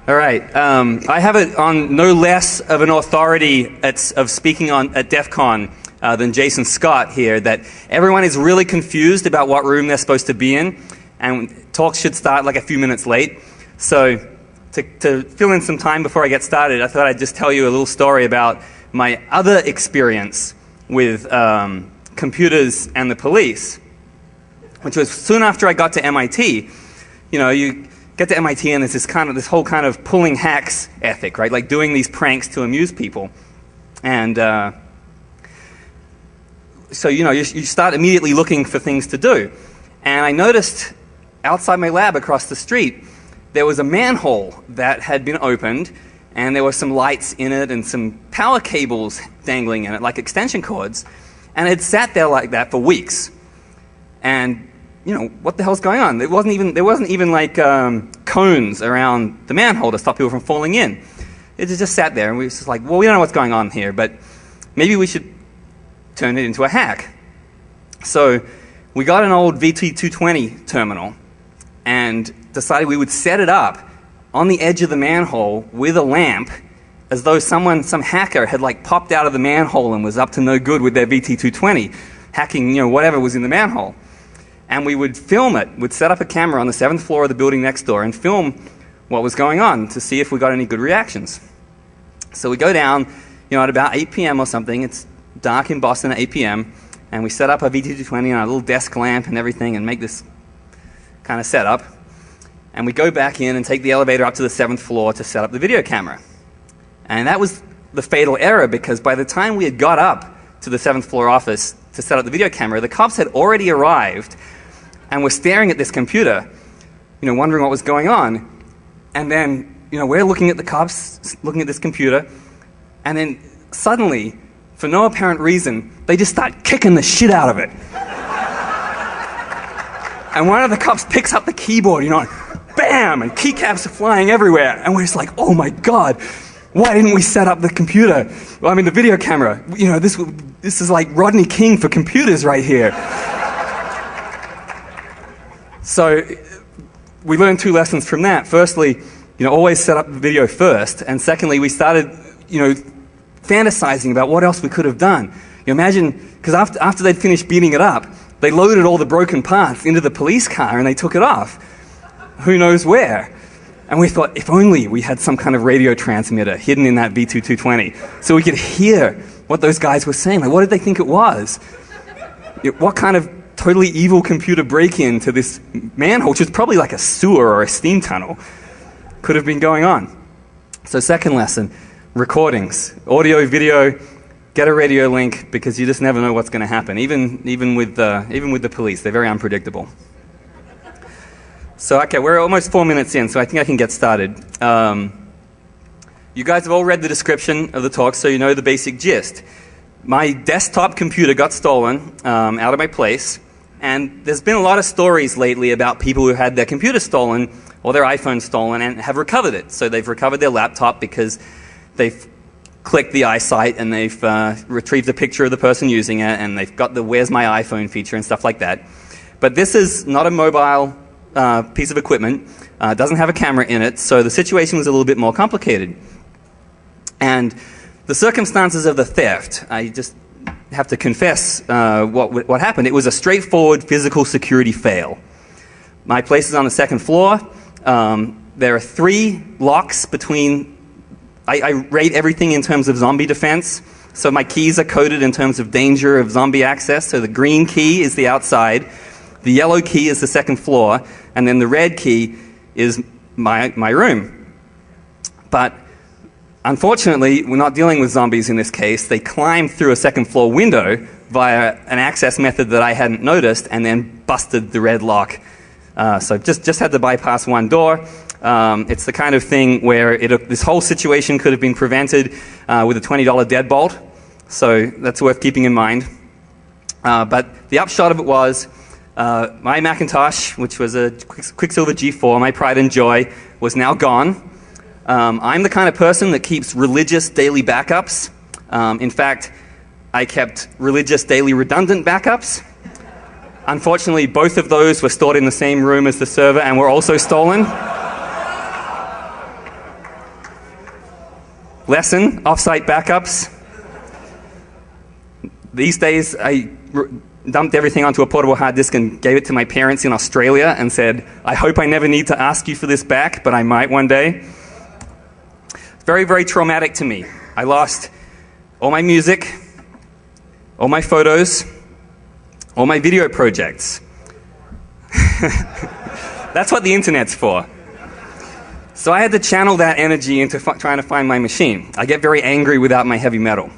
All right. I have it on no less of an authority of speaking at Defcon than Jason Scott here, that everyone is really confused about what room they're supposed to be in, and talks should start like a few minutes late. So to fill in some time before I get started, I thought I'd just tell you a little story about my other experience with computers and the police, which was soon after I got to MIT. You know, you get to MIT and there's this whole kind of pulling hacks ethic, right? Like doing these pranks to amuse people. And so, you know, you start immediately looking for things to do. And I noticed outside my lab across the street, there was a manhole that had been opened, and there were some lights in it and some power cables dangling in it, like extension cords. And it sat there like that for weeks. And, you know, what the hell's going on? There wasn't even like cones around the manhole to stop people from falling in. It just sat there, and we were just like, well, we don't know what's going on here, but maybe we should turn it into a hack. So we got an old VT220 terminal and decided we would set it up on the edge of the manhole with a lamp, as though some hacker had like popped out of the manhole and was up to no good with their VT220, hacking, you know, whatever was in the manhole. And we would film it. We'd set up a camera on the 7th floor of the building next door and film what was going on to see if we got any good reactions. So we go down, you know, at about 8 p.m. or something. It's dark in Boston at 8 p.m. And we set up a VT220 and a little desk lamp and everything and make this kind of setup. And we go back in and take the elevator up to the 7th floor to set up the video camera. And that was the fatal error, because by the time we had got up to the 7th floor office to set up the video camera, the cops had already arrived and were staring at this computer, you know, wondering what was going on. And then, you know, we're looking at the cops, looking at this computer, and then suddenly, for no apparent reason, they just start kicking the shit out of it. And one of the cops picks up the keyboard, you know, bam, and keycaps are flying everywhere. And we're just like, oh my God, why didn't we set up the computer? Well, I mean, the video camera. You know, this is like Rodney King for computers right here. So we learned 2 lessons from that. Firstly, you know, always set up the video first. And secondly, we started, you know, fantasizing about what else we could have done. You imagine, because after they'd finished beating it up, they loaded all the broken parts into the police car and they took it off. Who knows where? And we thought, if only we had some kind of radio transmitter hidden in that VT220 so we could hear what those guys were saying. Like, what did they think it was? What kind of totally evil computer break-in to this manhole, which was probably like a sewer or a steam tunnel, could have been going on? So second lesson, recordings. Audio, video, get a radio link, because you just never know what's going to happen. Even with the police, they're very unpredictable. So, okay, we're almost 4 minutes in, so I think I can get started. You guys have all read the description of the talk, so you know the basic gist. My desktop computer got stolen out of my place, and there's been a lot of stories lately about people who had their computer stolen or their iPhone stolen and have recovered it. So they've recovered their laptop because they've clicked the iSight and they've retrieved a picture of the person using it, and they've got the Where's My iPhone feature and stuff like that. But this is not a mobile piece of equipment. Doesn't have a camera in it, so the situation was a little bit more complicated. And the circumstances of the theft, I just have to confess what happened. It was a straightforward physical security fail. My place is on the 2nd floor. There are 3 locks between. I rate everything in terms of zombie defense. So my keys are coded in terms of danger of zombie access. So the green key is the outside, the yellow key is the 2nd floor, and then the red key is my room. But unfortunately, we're not dealing with zombies in this case. They climbed through a 2nd floor window via an access method that I hadn't noticed, and then busted the red lock. So just had to bypass one door. It's the kind of thing where this whole situation could have been prevented with a $20 deadbolt. So that's worth keeping in mind. But the upshot of it was, my Macintosh, which was a Quicksilver G4, my pride and joy, was now gone. I'm the kind of person that keeps religious daily backups. In fact, I kept religious daily redundant backups. Unfortunately, both of those were stored in the same room as the server and were also stolen. Lesson, off-site backups. These days, I dumped everything onto a portable hard disk and gave it to my parents in Australia and said, I hope I never need to ask you for this back, but I might one day. It's very, very traumatic to me. I lost all my music, all my photos, all my video projects. That's what the internet's for. So I had to channel that energy into trying to find my machine. I get very angry without my heavy metal.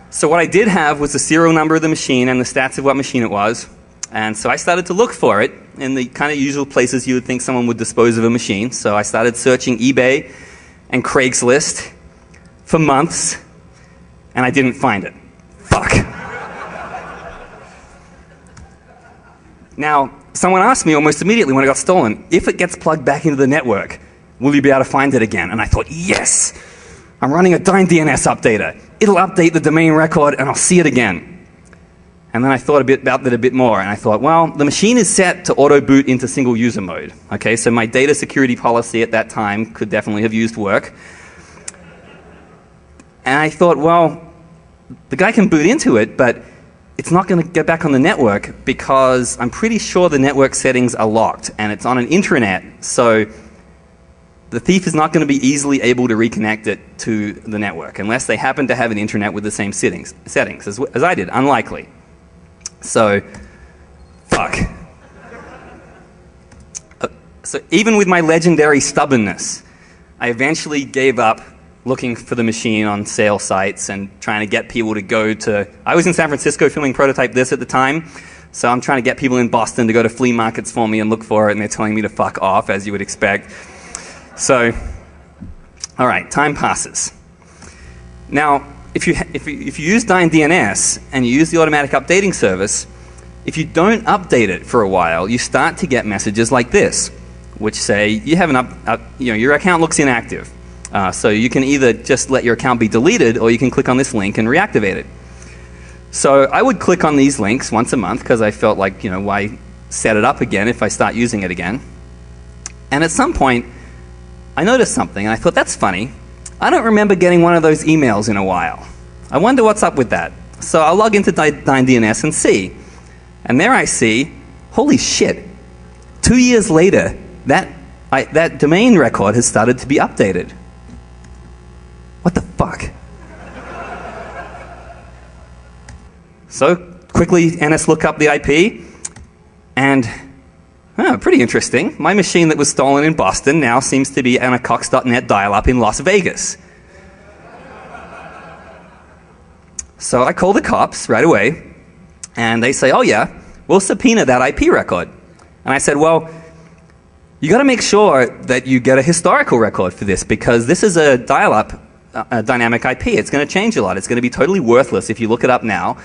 So what I did have was the serial number of the machine and the stats of what machine it was. And so I started to look for it in the kind of usual places you would think someone would dispose of a machine. So I started searching eBay and Craigslist for months, and I didn't find it. Fuck. Now, someone asked me almost immediately when it got stolen, if it gets plugged back into the network, will you be able to find it again? And I thought, yes! I'm running a DNS updater. It'll update the domain record and I'll see it again. And then I thought about that a bit more, and I thought, well, the machine is set to auto-boot into single user mode. Okay, so my data security policy at that time could definitely have used work. And I thought, well, the guy can boot into it, but it's not going to get back on the network because I'm pretty sure the network settings are locked and it's on an intranet, so the thief is not going to be easily able to reconnect it to the network unless they happen to have an intranet with the same settings as I did. Unlikely. So, fuck. So even with my legendary stubbornness, I eventually gave up looking for the machine on sale sites and trying to get people to go to... I was in San Francisco filming Prototype This at the time, so I'm trying to get people in Boston to go to flea markets for me and look for it, and they're telling me to fuck off, as you would expect. So, all right, time passes. Now, if you use DNS and you use the automatic updating service, if you don't update it for a while, you start to get messages like this, which say you have your account looks inactive. So you can either just let your account be deleted, or you can click on this link and reactivate it. So I would click on these links once a month because I felt like, why set it up again if I start using it again? And at some point, I noticed something, and I thought, that's funny. I don't remember getting one of those emails in a while. I wonder what's up with that. So I'll log into DNS and see. And there I see, holy shit, 2 years later, that domain record has started to be updated. What the fuck? So quickly NS look up the IP, and pretty interesting. My machine that was stolen in Boston now seems to be on a Cox.net dial-up in Las Vegas. So I call the cops right away, and they say, oh yeah, we'll subpoena that IP record. And I said, well, you got to make sure that you get a historical record for this, because this is a dial-up dynamic IP. It's going to change a lot. It's going to be totally worthless if you look it up now,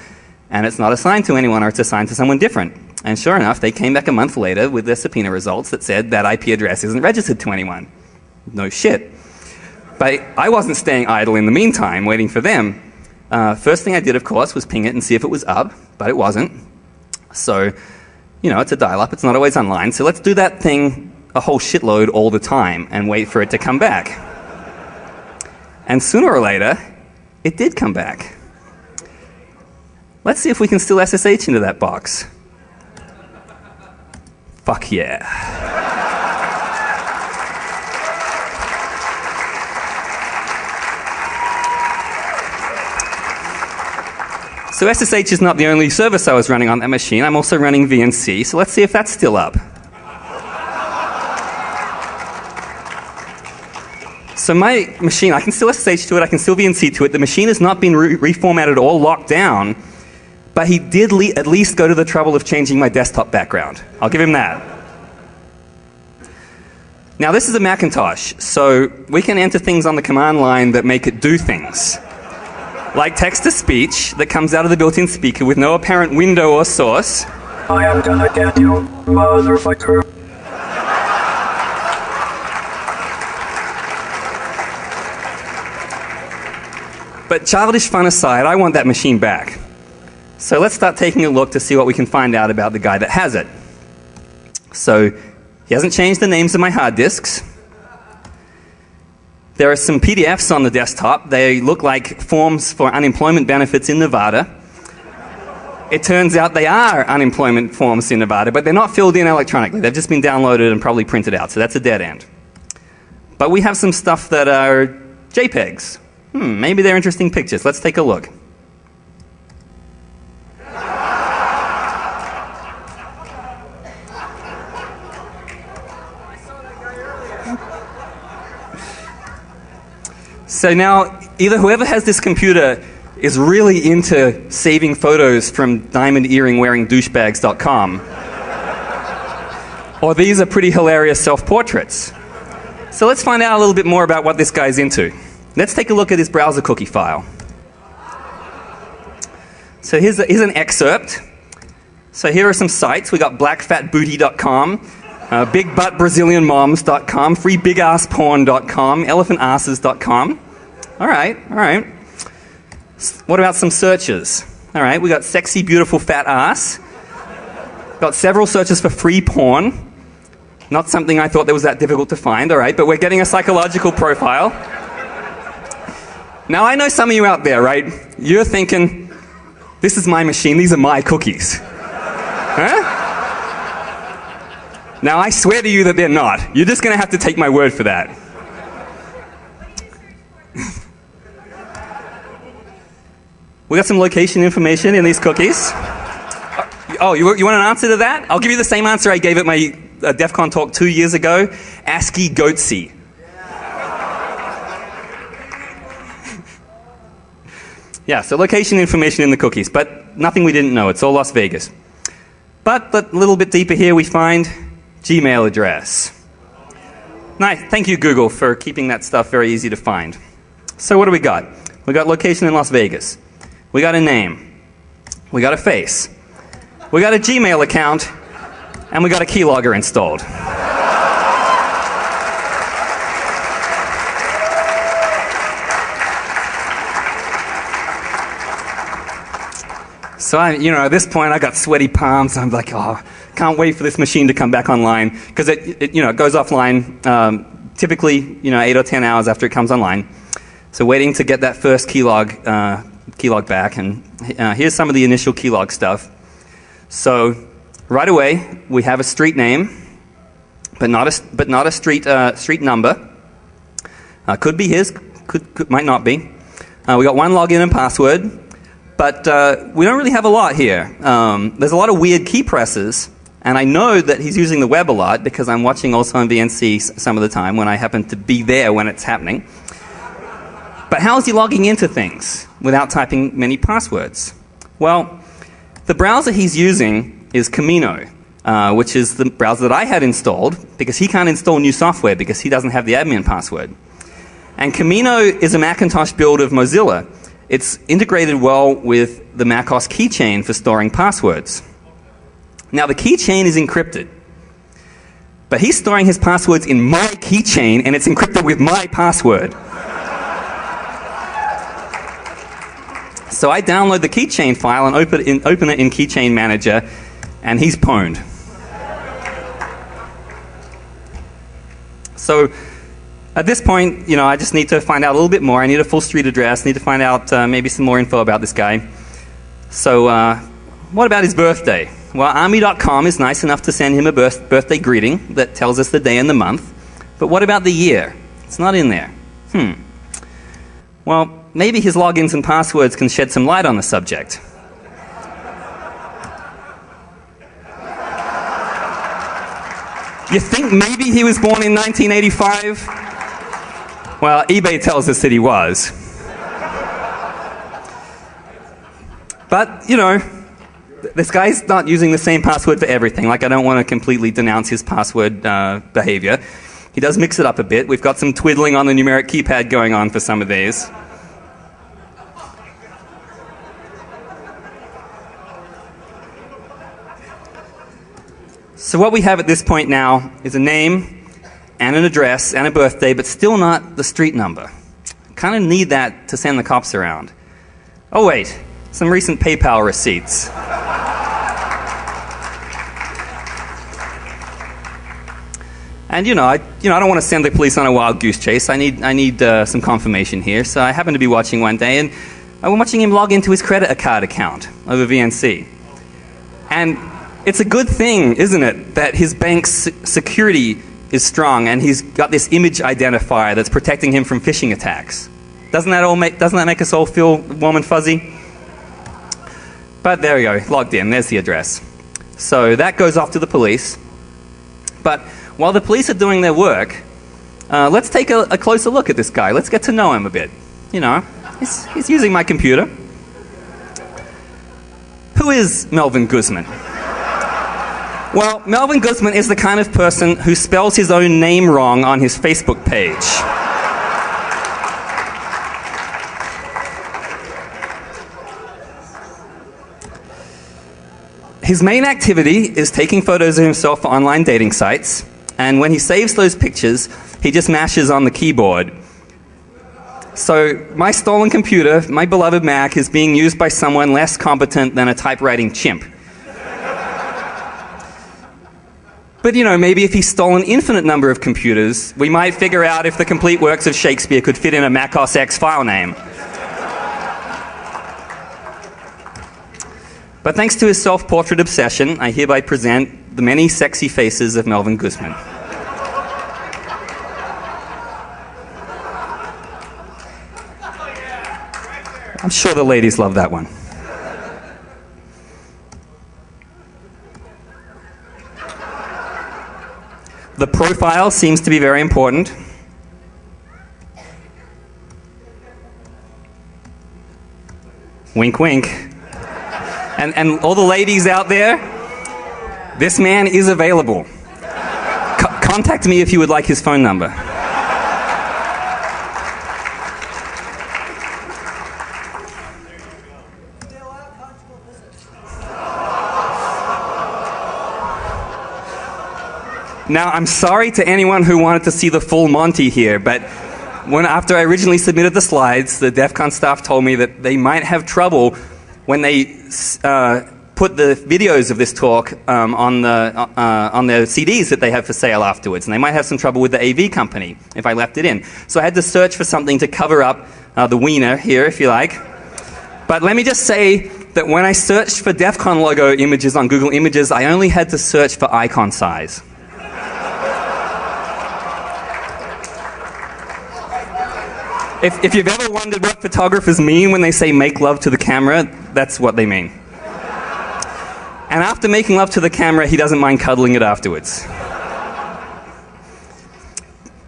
and it's not assigned to anyone, or it's assigned to someone different. And sure enough, they came back a month later with their subpoena results that said that IP address isn't registered to anyone. No shit. But I wasn't staying idle in the meantime, waiting for them. First thing I did, of course, was ping it and see if it was up, but it wasn't. So, it's a dial-up. It's not always online. So let's do that thing a whole shitload all the time and wait for it to come back. And sooner or later, it did come back. Let's see if we can still SSH into that box. Fuck yeah. So SSH is not the only service I was running on that machine. I'm also running VNC, so let's see if that's still up. So my machine, I can still SSH to it, I can still VNC to it. The machine has not been reformatted or locked down, but he did at least go to the trouble of changing my desktop background. I'll give him that. Now this is a Macintosh, so we can enter things on the command line that make it do things. Like text-to-speech that comes out of the built-in speaker with no apparent window or source. I am gonna get you, motherfucker. But childish fun aside, I want that machine back. So let's start taking a look to see what we can find out about the guy that has it. So he hasn't changed the names of my hard disks. There are some PDFs on the desktop. They look like forms for unemployment benefits in Nevada. It turns out they are unemployment forms in Nevada, but they're not filled in electronically. They've just been downloaded and probably printed out, so that's a dead end. But we have some stuff that are JPEGs. Maybe they're interesting pictures. Let's take a look. So now, either whoever has this computer is really into saving photos from diamond-earring-wearing-douchebags.com, or these are pretty hilarious self-portraits. So let's find out a little bit more about what this guy's into. Let's take a look at his browser cookie file. So here's an excerpt. So here are some sites. We got blackfatbooty.com, bigbuttbrazilianmoms.com, freebigassporn.com, elephantasses.com. All right. What about some searches? All right, we got sexy, beautiful, fat ass. Got several searches for free porn. Not something I thought that was that difficult to find, all right, but we're getting a psychological profile. Now, I know some of you out there, right? You're thinking, this is my machine, these are my cookies. Huh? Now, I swear to you that they're not. You're just going to have to take my word for that. We got some location information in these cookies. Oh, you want an answer to that? I'll give you the same answer I gave at my Defcon talk 2 years ago. ASCII goatsy. Yeah, so location information in the cookies, but nothing we didn't know. It's all Las Vegas. But a little bit deeper here we find Gmail address. Nice. Thank you, Google, for keeping that stuff very easy to find. So what do we got? We got location in Las Vegas. We got a name. We got a face. We got a Gmail account. And we got a keylogger installed. So at this point I got sweaty palms. I'm like, oh, can't wait for this machine to come back online, because it goes offline typically 8 or 10 hours after it comes online. So waiting to get that first keylog back, and here's some of the initial keylog stuff. So right away we have a street name, but not a street number. Could be his, might not be. We got one login and password, but we don't really have a lot here. There's a lot of weird key presses, and I know that he's using the web a lot because I'm watching also on VNC some of the time when I happen to be there when it's happening. But how is he logging into things without typing many passwords? Well, the browser he's using is Camino, which is the browser that I had installed, because he can't install new software because he doesn't have the admin password. And Camino is a Macintosh build of Mozilla. It's integrated well with the macOS keychain for storing passwords. Now, the keychain is encrypted, but he's storing his passwords in my keychain, and it's encrypted with my password. So I download the keychain file and open it in Keychain Manager, and he's pwned. So at this point, I just need to find out a little bit more. I need a full street address. Need to find out maybe some more info about this guy. So what about his birthday? Well, army.com is nice enough to send him a birthday greeting that tells us the day and the month. But what about the year? It's not in there. Well, maybe his logins and passwords can shed some light on the subject. You think maybe he was born in 1985? Well, eBay tells us that he was. But, this guy's not using the same password for everything. Like, I don't want to completely denounce his password behavior. He does mix it up a bit. We've got some twiddling on the numeric keypad going on for some of these. So what we have at this point now is a name and an address and a birthday, but still not the street number. Kind of need that to send the cops around. Oh wait, some recent PayPal receipts. And I don't want to send the police on a wild goose chase. I need some confirmation here. So I happened to be watching one day, and I'm watching him log into his credit card account over VNC. And it's a good thing, isn't it, that his bank's security is strong, and he's got this image identifier that's protecting him from phishing attacks. Doesn't that make us all feel warm and fuzzy? But there we go, logged in. There's the address. So that goes off to the police. But while the police are doing their work, let's take a closer look at this guy. Let's get to know him a bit. He's using my computer. Who is Melvin Guzman? Well, Melvin Guzman is the kind of person who spells his own name wrong on his Facebook page. His main activity is taking photos of himself for online dating sites, and when he saves those pictures, he just mashes on the keyboard. So my stolen computer, my beloved Mac, is being used by someone less competent than a typewriting chimp. But maybe if he stole an infinite number of computers, we might figure out if the complete works of Shakespeare could fit in a Mac OS X file name. But thanks to his self-portrait obsession, I hereby present the many sexy faces of Melvin Guzman. I'm sure the ladies love that one. The profile seems to be very important. Wink, wink. And all the ladies out there, this man is available. Contact me if you would like his phone number. Now, I'm sorry to anyone who wanted to see the full Monty here, but after I originally submitted the slides, the Defcon staff told me that they might have trouble when they put the videos of this talk on their CDs that they have for sale afterwards, and they might have some trouble with the AV company if I left it in. So I had to search for something to cover up the wiener here, if you like. But let me just say that when I searched for Defcon logo images on Google Images, I only had to search for icon size. If you've ever wondered what photographers mean when they say make love to the camera, that's what they mean. And after making love to the camera, he doesn't mind cuddling it afterwards.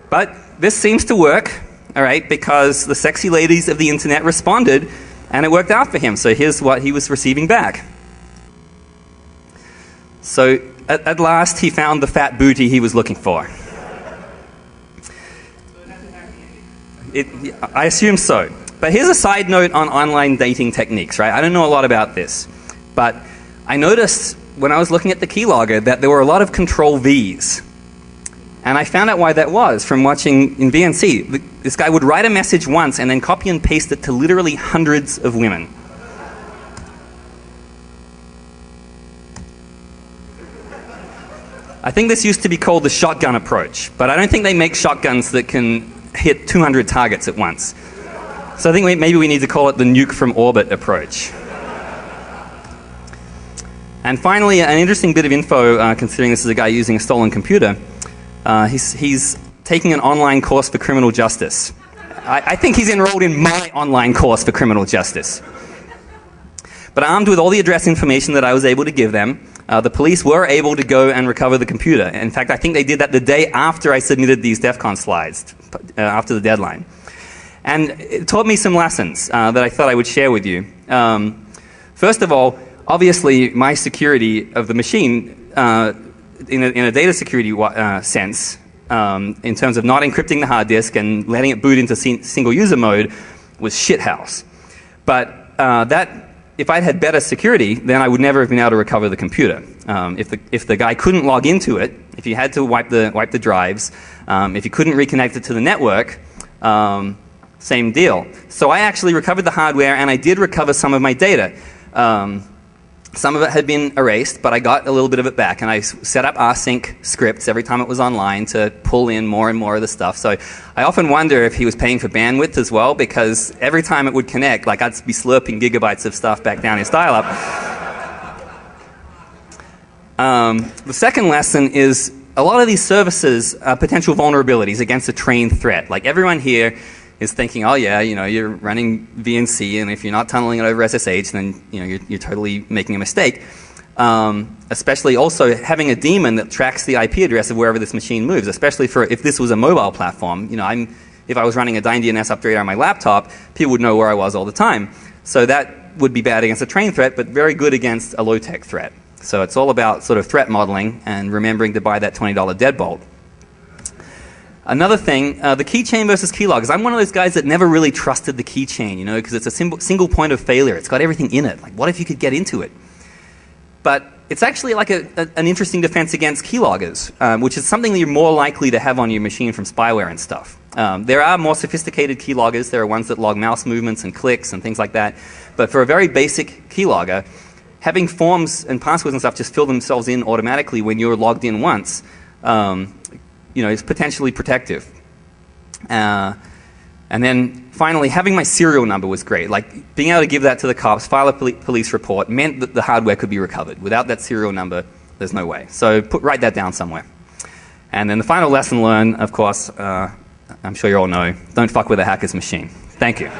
But this seems to work, all right, because the sexy ladies of the internet responded, and it worked out for him. So here's what he was receiving back. So at last, he found the fat booty he was looking for. I assume so. But here's a side note on online dating techniques, right? I don't know a lot about this, but I noticed when I was looking at the keylogger that there were a lot of Control V's. And I found out why that was from watching in VNC. This guy would write a message once and then copy and paste it to literally hundreds of women. I think this used to be called the shotgun approach, but I don't think they make shotguns that can hit 200 targets at once. So I think maybe we need to call it the nuke from orbit approach. And finally, an interesting bit of info, considering this is a guy using a stolen computer. He's taking an online course for criminal justice. I think he's enrolled in my online course for criminal justice. But armed with all the address information that I was able to give them, the police were able to go and recover the computer. In fact, I think they did that the day after I submitted these Defcon slides, after the deadline. And it taught me some lessons that I thought I would share with you. First of all, obviously, my security of the machine, in a data security sense, in terms of not encrypting the hard disk and letting it boot into single user mode, was shithouse. But if I'd had better security, then I would never have been able to recover the computer. If the guy couldn't log into it, if you had to wipe the drives, if you couldn't reconnect it to the network, same deal. So I actually recovered the hardware, and I did recover some of my data. Some of it had been erased, but I got a little bit of it back, and I set up rsync scripts every time it was online to pull in more and more of the stuff. So I often wonder if he was paying for bandwidth as well, because every time it would connect, like I'd be slurping gigabytes of stuff back down his dial-up. The second lesson is a lot of these services are potential vulnerabilities against a trained threat. Like everyone here is thinking, oh yeah, you're running VNC, and if you're not tunneling it over SSH, then you're totally making a mistake. Especially also having a daemon that tracks the IP address of wherever this machine moves, especially for if this was a mobile platform. If I was running a DynDNS upgrade on my laptop, people would know where I was all the time. So that would be bad against a trained threat, but very good against a low-tech threat. So it's all about sort of threat modeling and remembering to buy that $20 deadbolt. Another thing, the keychain versus keyloggers. I'm one of those guys that never really trusted the keychain, because it's a single point of failure. It's got everything in it. Like, what if you could get into it? But it's actually like an interesting defense against keyloggers, which is something that you're more likely to have on your machine from spyware and stuff. There are more sophisticated keyloggers. There are ones that log mouse movements and clicks and things like that. But for a very basic keylogger, having forms and passwords and stuff just fill themselves in automatically when you're logged in once, is potentially protective. And then finally, having my serial number was great. Like being able to give that to the cops, file a police report, meant that the hardware could be recovered. Without that serial number, there's no way. So write that down somewhere. And then the final lesson learned, of course, I'm sure you all know, don't fuck with a hacker's machine. Thank you.